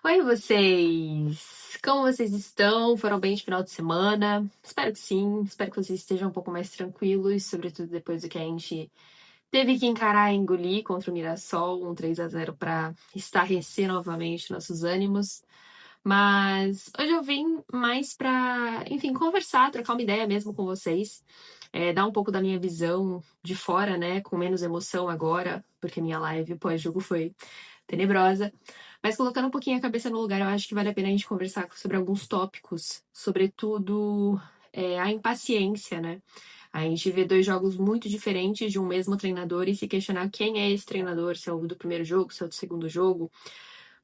Oi, vocês! Como vocês estão? Foram bem de final de semana? Espero que sim. Espero que vocês estejam um pouco mais tranquilos, sobretudo depois do que a gente teve que encarar e engolir contra o Mirassol, um 3-0 para estarrecer novamente nossos ânimos. Mas hoje eu vim mais para, enfim, conversar, trocar uma ideia mesmo com vocês, dar um pouco da minha visão de fora, né, com menos emoção agora, porque minha live pós-jogo foi tenebrosa. Mas colocando um pouquinho a cabeça no lugar, eu acho que vale a pena a gente conversar sobre alguns tópicos, sobretudo a impaciência, né? A gente vê dois jogos muito diferentes de um mesmo treinador e se questionar quem é esse treinador, se é o do primeiro jogo, se é o do segundo jogo.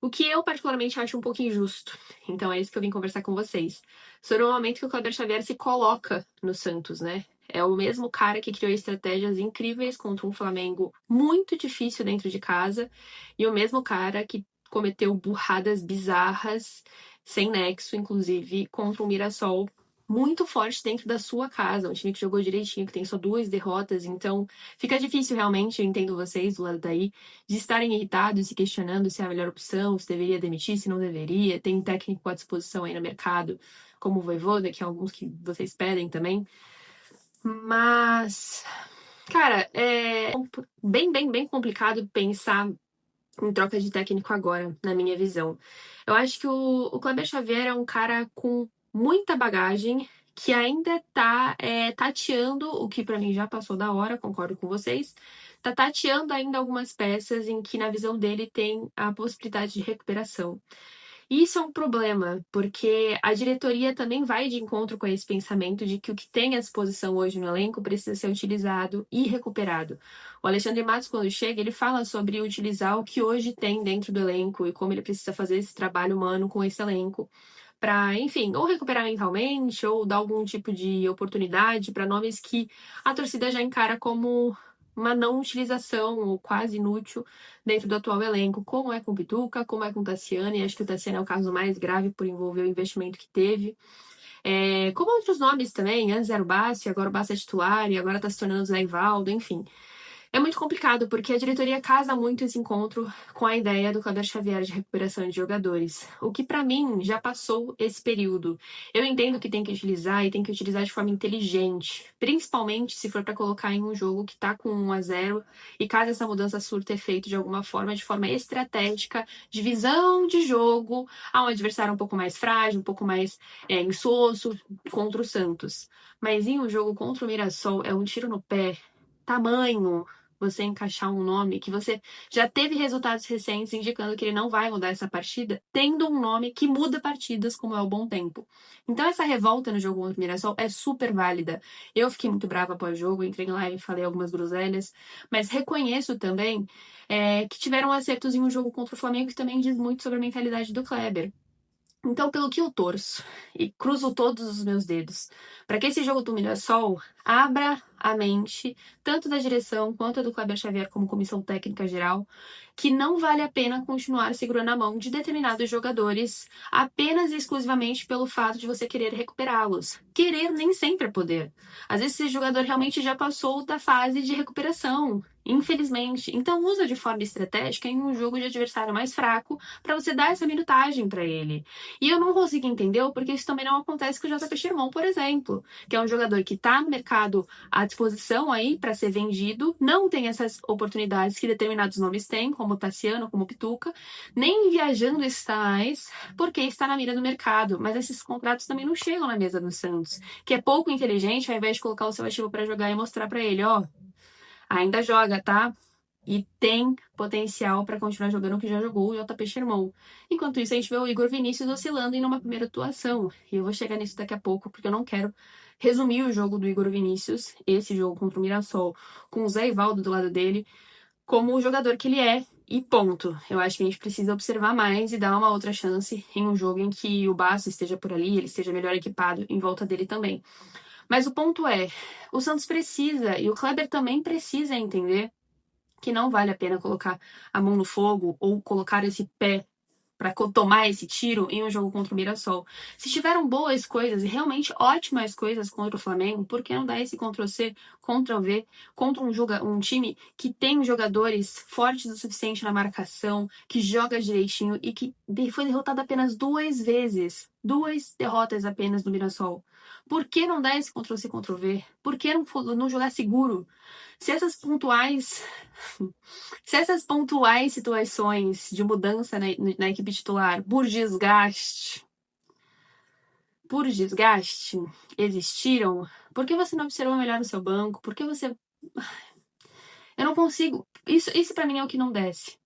O que eu particularmente acho um pouco injusto. Então é isso que eu vim conversar com vocês. Sobre o momento que o Kleber Xavier se coloca no Santos, né? É o mesmo cara que criou estratégias incríveis contra um Flamengo muito difícil dentro de casa e o mesmo cara que cometeu burradas bizarras, sem nexo, inclusive, contra o Mirassol muito forte dentro da sua casa, um time que jogou direitinho, que tem só 2 derrotas, então fica difícil realmente, eu entendo vocês do lado daí, de estarem irritados, se questionando se é a melhor opção, se deveria demitir, se não deveria, tem técnico à disposição aí no mercado, como o Vojvoda, que é alguns que vocês pedem também, mas, cara, é bem complicado pensar em troca de técnico agora, na minha visão. Eu acho que o Kleber Xavier é um cara com muita bagagem, que ainda tá tateando, o que pra mim já passou da hora, concordo com vocês, tá tateando ainda algumas peças em que, na visão dele, tem a possibilidade de recuperação. E isso é um problema, porque a diretoria também vai de encontro com esse pensamento de que o que tem à disposição hoje no elenco precisa ser utilizado e recuperado. O Alexandre Matos, quando chega, ele fala sobre utilizar o que hoje tem dentro do elenco e como ele precisa fazer esse trabalho humano com esse elenco para, enfim, ou recuperar mentalmente ou dar algum tipo de oportunidade para nomes que a torcida já encara como uma não utilização ou quase inútil dentro do atual elenco, como é com o Pituca, como é com o Tassiano, e acho que o Tassiano é o caso mais grave por envolver o investimento que teve. Como outros nomes também, antes era o Bassi, agora o Bassi é titular e agora está se tornando o Zé Ivaldo, enfim. É muito complicado, porque a diretoria casa muito esse encontro com a ideia do Kleber Xavier de recuperação de jogadores, o que para mim já passou esse período. Eu entendo que tem que utilizar e tem que utilizar de forma inteligente, principalmente se for para colocar em um jogo que tá com 1-0 e caso essa mudança surta efeito de alguma forma, de forma estratégica, de visão de jogo, a um adversário um pouco mais frágil, um pouco mais insosso contra o Santos. Mas em um jogo contra o Mirassol é um tiro no pé tamanho você encaixar um nome que você já teve resultados recentes indicando que ele não vai mudar essa partida, tendo um nome que muda partidas, como é o Bom Tempo. Então essa revolta no jogo contra o Mirassol é super válida. Eu fiquei muito brava após o jogo, entrei em live, falei algumas groselhas, mas reconheço também que tiveram acertos em um jogo contra o Flamengo que também diz muito sobre a mentalidade do Kleber. Então, pelo que eu torço e cruzo todos os meus dedos, para que esse jogo do Mirassol abra a mente, tanto da direção quanto do Kleber Xavier como comissão técnica geral, que não vale a pena continuar segurando a mão de determinados jogadores apenas e exclusivamente pelo fato de você querer recuperá-los. Querer nem sempre é poder. Às vezes esse jogador realmente já passou da fase de recuperação, infelizmente. Então, usa de forma estratégica em um jogo de adversário mais fraco para você dar essa minutagem para ele. E eu não consigo entender porque isso também não acontece com o JP Sherman, por exemplo, que é um jogador que está no mercado à disposição aí para ser vendido, não tem essas oportunidades que determinados nomes têm, como o Tassiano, como o Pituca, nem viajando está mais, porque está na mira do mercado. Mas esses contratos também não chegam na mesa do Santos, que é pouco inteligente, ao invés de colocar o seu ativo para jogar e mostrar para ele, ó, ainda joga, tá? E tem potencial para continuar jogando o que já jogou o JP Sherman. Enquanto isso, a gente vê o Igor Vinícius oscilando em uma primeira atuação. E eu vou chegar nisso daqui a pouco, porque eu não quero resumir o jogo do Igor Vinícius, esse jogo contra o Mirassol, com o Zé Ivaldo do lado dele, como o jogador que ele é. E ponto. Eu acho que a gente precisa observar mais e dar uma outra chance em um jogo em que o Basso esteja por ali, ele esteja melhor equipado em volta dele também. Mas o ponto é, o Santos precisa, e o Kleber também precisa entender que não vale a pena colocar a mão no fogo ou colocar esse pé para tomar esse tiro em um jogo contra o Mirassol. Se tiveram boas coisas e realmente ótimas coisas contra o Flamengo, por que não dar esse Ctrl-C, Ctrl-V contra um time que tem jogadores fortes o suficiente na marcação, que joga direitinho e que foi derrotado apenas 2 vezes. 2 derrotas apenas do Mirassol. Por que não dar esse Ctrl-C, Ctrl-V? Por que não jogar seguro? Se essas pontuais situações de mudança na equipe titular por desgaste existiram, por que você não observou melhor o seu banco? Por que você... Eu não consigo... Isso para mim é o que não desce.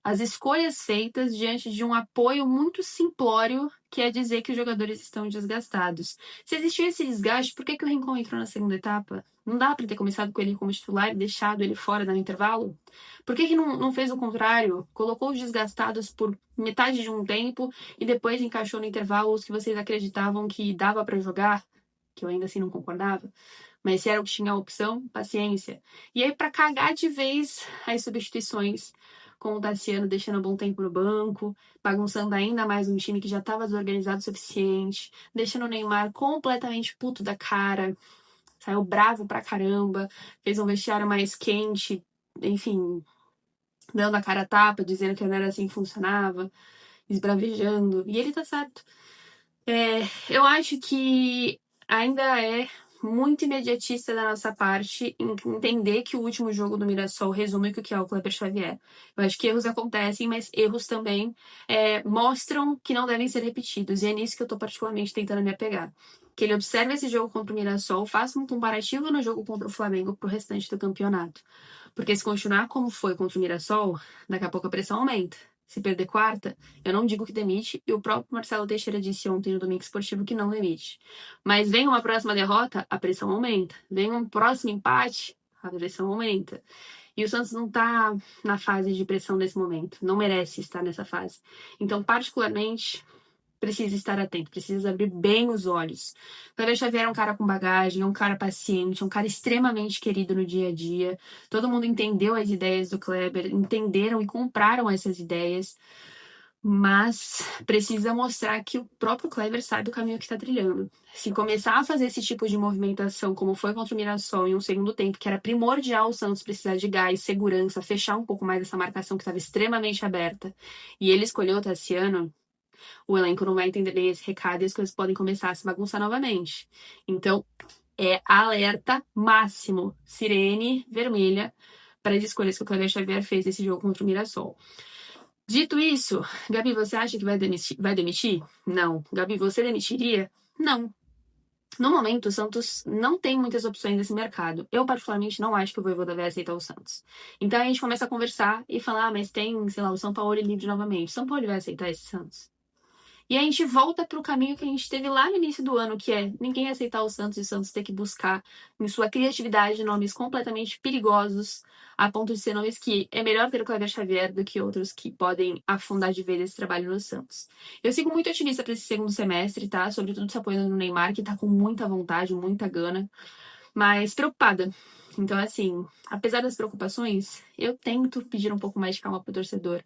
As escolhas feitas diante de um apoio muito simplório, que é dizer que os jogadores estão desgastados. Se existiu esse desgaste, por que o Rincon entrou na segunda etapa? Não dá para ter começado com ele como titular e deixado ele fora no intervalo? Por que não fez o contrário? Colocou os desgastados por metade de um tempo e depois encaixou no intervalo os que vocês acreditavam que dava para jogar? Que eu ainda assim não concordava. Mas se era o que tinha a opção, paciência. E aí, para cagar de vez as substituições, com o Tassiano deixando um bom tempo no banco, bagunçando ainda mais um time que já estava desorganizado o suficiente, deixando o Neymar completamente puto da cara, saiu bravo pra caramba, fez um vestiário mais quente, enfim, dando a cara a tapa, dizendo que não era assim que funcionava, esbravejando, e ele tá certo. Eu acho que ainda é muito imediatista da nossa parte em entender que o último jogo do Mirassol resume o que é o Kleber Xavier. Eu acho que erros acontecem, mas erros também mostram que não devem ser repetidos. E é nisso que eu tô particularmente tentando me apegar. Que ele observe esse jogo contra o Mirassol, faça um comparativo no jogo contra o Flamengo pro restante do campeonato. Porque se continuar como foi contra o Mirassol, daqui a pouco a pressão aumenta. Se perder quarta, eu não digo que demite, e o próprio Marcelo Teixeira disse ontem no Domingo Esportivo que não demite. Mas vem uma próxima derrota, a pressão aumenta. Vem um próximo empate, a pressão aumenta. E o Santos não tá na fase de pressão nesse momento, não merece estar nessa fase. Então, particularmente, precisa estar atento, precisa abrir bem os olhos. Kleber Xavier é um cara com bagagem, é um cara paciente, é um cara extremamente querido no dia a dia. Todo mundo entendeu as ideias do Kleber, entenderam e compraram essas ideias, mas precisa mostrar que o próprio Kleber sabe o caminho que está trilhando. Se começar a fazer esse tipo de movimentação, como foi contra o Mirassol em um segundo tempo, que era primordial o Santos precisar de gás, segurança, fechar um pouco mais essa marcação que estava extremamente aberta, e ele escolheu o Tassiano, o elenco não vai entender bem esse recado e as coisas podem começar a se bagunçar novamente. Então, alerta máximo, sirene vermelha para as escolhas que o Kleber Xavier fez nesse jogo contra o Mirassol. Dito isso, Gabi, você acha que vai demitir? Não. Gabi, você demitiria? Não. No momento, o Santos não tem muitas opções nesse mercado. Eu, particularmente, não acho que o Vojvoda vai aceitar o Santos. Então, a gente começa a conversar e falar, mas tem, sei lá, o São Paulo livre novamente. O São Paulo vai aceitar esse Santos? E a gente volta para o caminho que a gente teve lá no início do ano, que é ninguém aceitar o Santos e o Santos ter que buscar, em sua criatividade, nomes completamente perigosos, a ponto de ser nomes que é melhor ter o Kleber Xavier do que outros que podem afundar de vez esse trabalho no Santos. Eu sigo muito otimista para esse segundo semestre, tá? Sobretudo se apoiando no Neymar, que tá com muita vontade, muita gana, mas preocupada. Então, assim, apesar das preocupações, eu tento pedir um pouco mais de calma pro torcedor.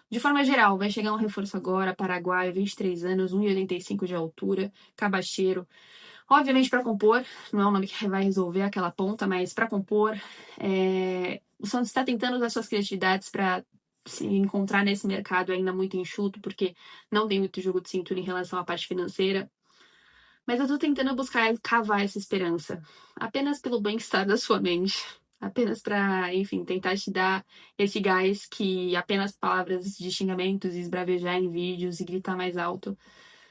De forma geral, vai chegar um reforço agora, Paraguai, 23 anos, 1,85 de altura, cabacheiro. Obviamente para compor, não é um nome que vai resolver aquela ponta, mas para compor, o Santos está tentando usar suas criatividades para se encontrar nesse mercado ainda muito enxuto, porque não tem muito jogo de cintura em relação à parte financeira. Mas eu tô tentando buscar cavar essa esperança, apenas pelo bem-estar da sua mente. Apenas para, enfim, tentar te dar esse gás que apenas palavras de xingamentos, esbravejar em vídeos e gritar mais alto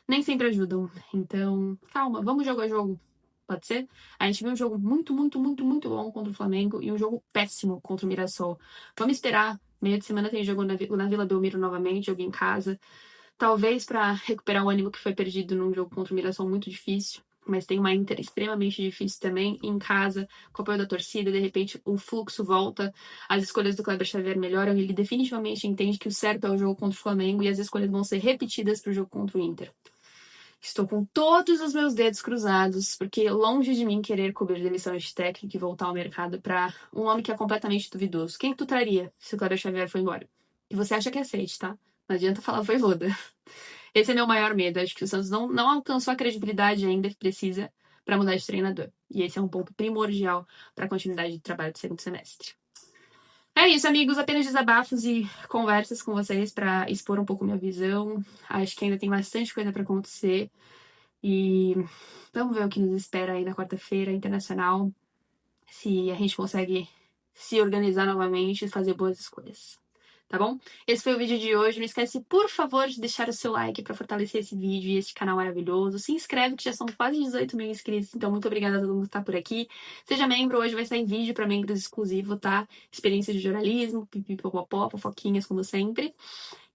nem sempre ajudam. Então, calma, vamos jogo a jogo. Pode ser? A gente viu um jogo muito, muito, muito, muito bom contra o Flamengo e um jogo péssimo contra o Mirassol. Vamos esperar. Meio de semana tem jogo na Vila Belmiro novamente, jogo em casa. Talvez para recuperar o ânimo que foi perdido num jogo contra o Mirassol muito difícil. Mas tem uma Inter extremamente difícil também, em casa, com o apoio da torcida, de repente o fluxo volta, as escolhas do Kleber Xavier melhoram, e ele definitivamente entende que o certo é o jogo contra o Flamengo e as escolhas vão ser repetidas para o jogo contra o Inter. Estou com todos os meus dedos cruzados, porque longe de mim querer cobrir demissões de técnico e voltar ao mercado para um homem que é completamente duvidoso. Quem tu traria se o Kleber Xavier for embora? E você acha que aceite, tá? Não adianta falar voivoda. Esse é meu maior medo. Acho que o Santos não alcançou a credibilidade ainda que precisa para mudar de treinador. E esse é um ponto primordial para a continuidade de trabalho do segundo semestre. É isso, amigos. Apenas desabafos e conversas com vocês para expor um pouco minha visão. Acho que ainda tem bastante coisa para acontecer. E vamos ver o que nos espera aí na quarta-feira internacional. Se a gente consegue se organizar novamente e fazer boas escolhas. Tá bom? Esse foi o vídeo de hoje. Não esquece, por favor, de deixar o seu like para fortalecer esse vídeo e esse canal maravilhoso. Se inscreve, que já são quase 18 mil inscritos. Então, muito obrigada a todo mundo que tá por aqui. Seja membro. Hoje vai sair vídeo para membros exclusivo, tá? Experiência de jornalismo, pipipopopó, fofoquinhas, como sempre.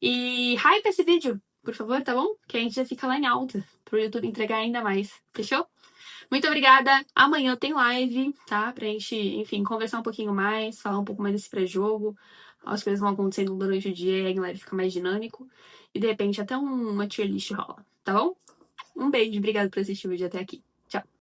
E hype esse vídeo, por favor, tá bom? Que a gente já fica lá em alta pro YouTube entregar ainda mais. Fechou? Muito obrigada. Amanhã tem live, tá? Pra gente, enfim, conversar um pouquinho mais, falar um pouco mais desse pré-jogo. As coisas vão acontecendo durante o dia e a live fica mais dinâmico. E de repente até uma tier list rola, tá bom? Um beijo, obrigada por assistir o vídeo até aqui. Tchau.